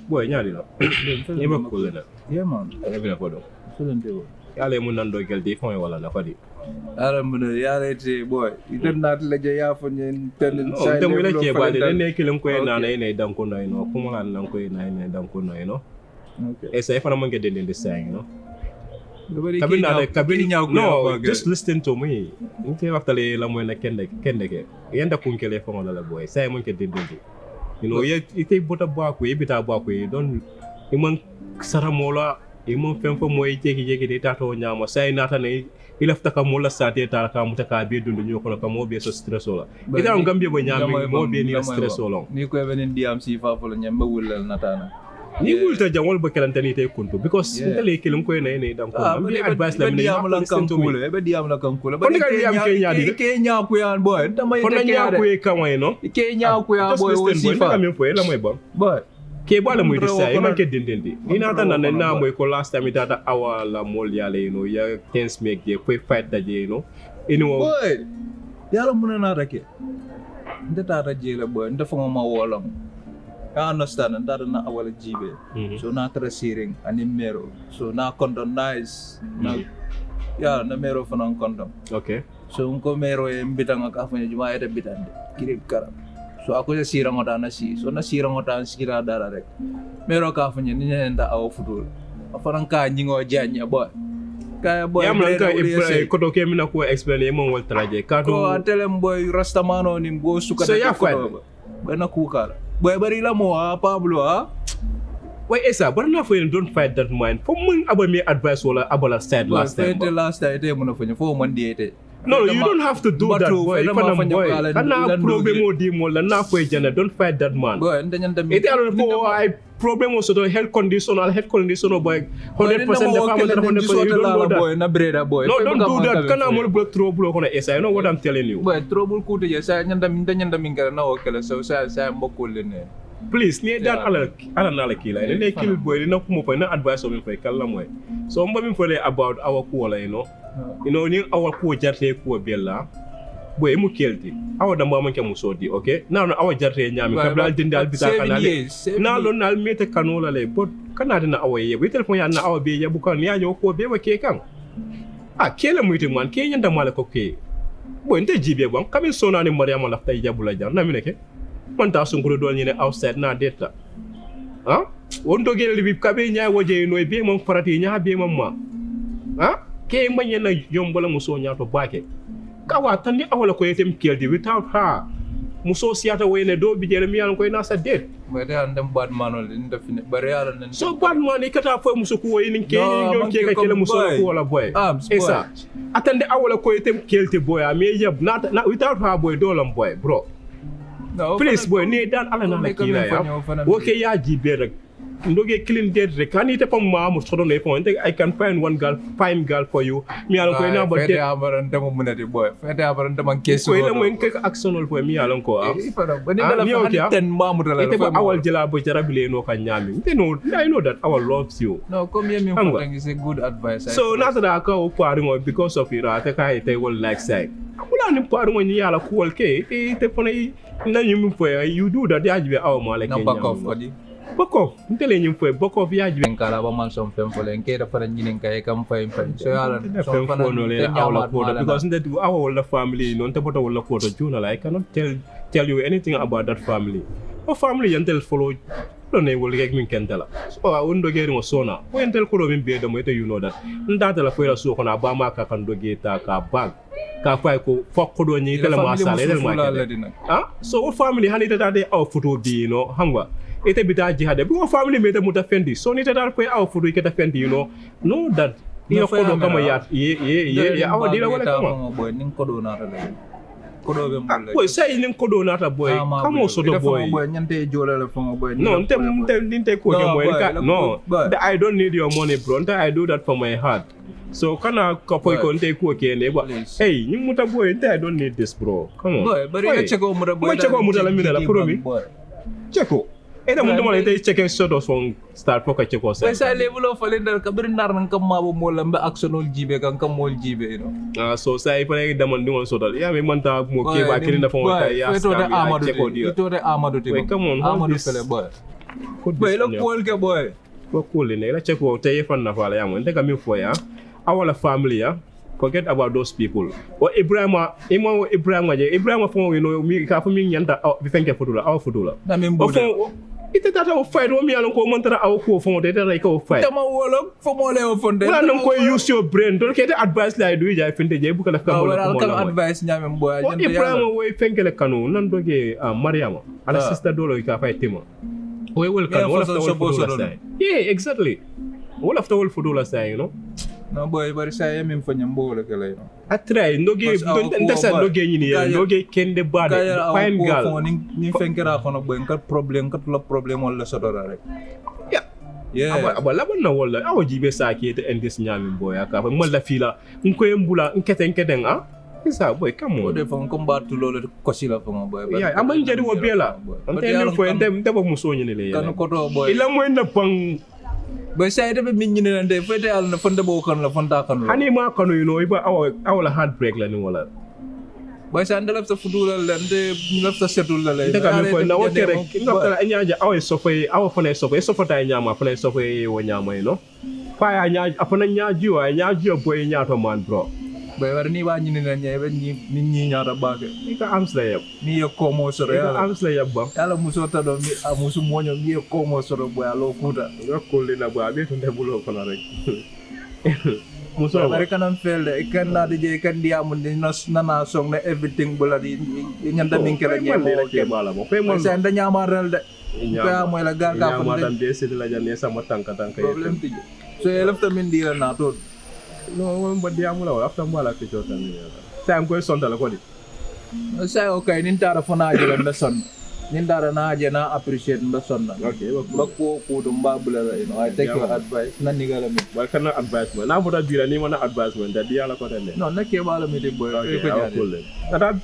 boy nyari la ni ba ko la yeah man every ko do feeling table yale mun nan do geldi fo wala na fadi ara mun yare te boy idan na la je ya fo nyen ten sai dem la ke ba de ne kilim ko na ne dan ko no kuma lan ko na ne dan ko no okay Essa if I'm get in the saying, no. Just listen to me. Inte after la mo na kende ke. Yenda kunkele fo la boy. Say mo ke dindi. You know, ite bota ba ko ibita ba ko don imon saramola imon fem fo moy jeki de tato nyama say nata ne ilafta ka mola sate ta ka mutaka be dundu nyoko ka mo be so stress la. Ita on gambia bo nyami mo be ni stress la. Ni ko benen diam si fa fo la nyamba wulal natana. Ni wulta jangol ba kelantani tay kuntu because intale kelim ko ne dam ko am bi advice la mi diam la kankule be diam la kankule ba ke nya ko yan boy tamay te nya ko e kamay no ke nya ko ya boy aussi fa am fo la moy bon boy ke bala moy disa e man ke dindindi ni nata na moy ko last time data awala mol yale no ya tense make je ko fight da je no boy yalla muna na rake ndata raje la boy ndafa ma wolam I understand and that na awala jibe so na tracing animero so na condonize na ya na mero fa non condom okay so ko mero e mbitanga ka fa juma ete bitande kirib karam so ako ya sira ngota na si so na sira ngota sikira dara rek mero ka fa ni nda aw futul afaran ka nyingo janya boy kaya boy yam lan ka ko do ke mina ko explain mo wal traje ka ko atelem boy rastamano ni go suka so ya fa bana kukala boy bari la mo Pablo wait Essa but na for don't fight that mind for mun aba me advice wala abala said last time last time ite mo na for man diete no you don't have to do that boy if I'm boy kana problem o di mo la na ko jana don't fight that man boy ndanyan dami ite alon for I problem also the health condition boy 100% the family 100% you don't know that boy na breda boy no don't do that kana mo block trouble kono Essa you know what I'm telling you boy trouble ko te sa nyandam ngara na okela so sa mbokul ne please ni dan ala na la kila ne kill boy na ko mo fa na advice o mi fa kala moy so mbami fo about our ko la you know ni our ko jarte ko bella boy mu kelti awa damba man ke musodi okay now awa jarte nyami kabla dindal bita kanale na lon nal mete kanola le but kana dina awa ye bi telephone ya na awa be ye bu kan ya yo ko be wa ke kan kele mu man ke nyanda mala ko ke boy nte jibe bon kamin sona ni mariama la tay jabula jar na mineke man ta sun do ni ne outside na detta won do gele bi kabe nya woje no be mon farati nya be mamma ke manye na yombola muso nya to bake kawa tandi awala ko yetem keldi without her muso siata wayne do bi jere mi yan ko na sa det bare andam bad manol in define bare ala nen so bad man ikata fo muso ko wayni ke ñoo ke ka kele muso ko wala boy Essa atande awala ko yetem kelti boy me yeb not without her boy dolam boy bro no, please boy ni dan ala na kila ya woke ya jibe rek ndoge clean dead rek kan ite pam ma mo sodo ne point I can find one girl fine girl for you mi alon ko na ba de amaran dama munati boy fete amaran dama kesu ko la mo en ke actionol boy mi alon ko bani dala fa ten mamu dala ite ba awal jela bo jarabile no ka nyami they know I know that our loves you no come here me for is a good advice so not that ka o pari mo because of it ate ka ite will like say akula ni pari mo ni ala ko ke ite pone na nyum fo you do that ya jibe aw mo la ke nyam boko ntele nyim fo boko ya jibe kala ba man som fem fo len ke da fara nyinen kay kam fay so yala som fo no le awla ko because that our family non te boto wala ko to juna like cannot tell you anything about that family o family yantel follow don't know will get min kentala so I wouldn't get no sona when tell ko min be do mo you know that ndata la fo la so kona ba ma ka kan do geta ka bag ka fay ko fokko do ni tele ma sale del ma so o family hani tata de aw photo bi no hangwa ite bita jihade bi o family meta muta fendi so ni tata fay aw photo ke ta fendi you know that yo ko do kama ya aw dira wala kama boy nin ko do na rele ko do be mo boy say nin ko do na ta boy kamo so do boy nyante jola la fo boy no nte ko ke boy no I don't need your money bro I do that for my heart so kana kapoy ko nte ko ke ne ba hey ni muta boy I don't need this bro come on boy bari cheko muta boy cheko muta la mina la promi cheko eda mun dama ite cheke sodo son start ko cheko sa sa level of falender kabir nar nan kam mabo mo lambe actionol jibe kan kam mol jibe no so sai pare dama ndon sodo ya me manta mo ke ba kiri na fon ta ya to de Amadou te we come on Amadou fele boy boy lo cool ke boy ko cool ne la check wo tay fan na fala yamo ndeka mi fo ya awala family ya forget about those people o Ibrahima fo we no mi ka fo mi nyanta bi fenke fotula aw fotula na min bude ite tata o fight wo mi alon ko montara aw ko fo mo tete ray ko fight tama wolo fo mo le o fonde wala non ko use your brain don kete advice la do ja fente je bu ko def ka mo ko advice nyame boy jante Ibrahima woy fenke le kanu nan doge Mariama ala sister dolo ka fay tema woy wel kanu wala ta wol fotula yeah exactly wala ta wol fotula say you know no boy bari saya min fanya mbole kala no atray ndoge ndesa ndoge nyini ndoge kende bade fine girl ni fenkera kono boy ngat problem kat la problem wala sodora rek yeah aba laban na wala awo jibe saki te endis nyami boy aka fa mal la fila nko yembula nketen isa boy come on de fon combat lolo ko sila fon boy yeah aman jadi wo bela ante ni fo ndem tebo muso nyini le kan ko do boy ila mo na pang boy say de min ñine nande fete al na fonde bo kan la fonta kan hani ma kanu you know iba awala heartbreak la ni wala boy say ande lafta fudula lande lafta setul la lay daga mi ko na wote rek ngapta nyaaja aw sofay aw fone sofay sofata nyama fone sofay wo nyama you know fa ya nyaaj afana nyaaju boy nyaato man bro boy war ni wa ñine na ñay ben ñi ñaata baake ni ka Ams la yeb ni yo ko mo soro ya Ams la yeb ba yalla muso ta do mi amusu moño mi yo ko mo soro boy alo kuta ko le na ba be to ndebulo ko na rek muso bari kanam felde kan na DJ kan dia mun ni nana song na everything bula di ñanda min kala ñe ke bala mo fe mo sa nda ñamaral de ka moy la gal ka fa de de la jane sama tanka problem tiji so elafta min dira na to no mo diamu la afta mbala ke jota ni time ko sonda la ko di say okay nin tara fona je la son nin dara na je na appreciate mba sonna okay ba ko dum babula la you know I take your advice nan ni gala mi ba kana advice na boda dira ni mana advice da dia la ko tele no na ke bala mi de boy ko jaade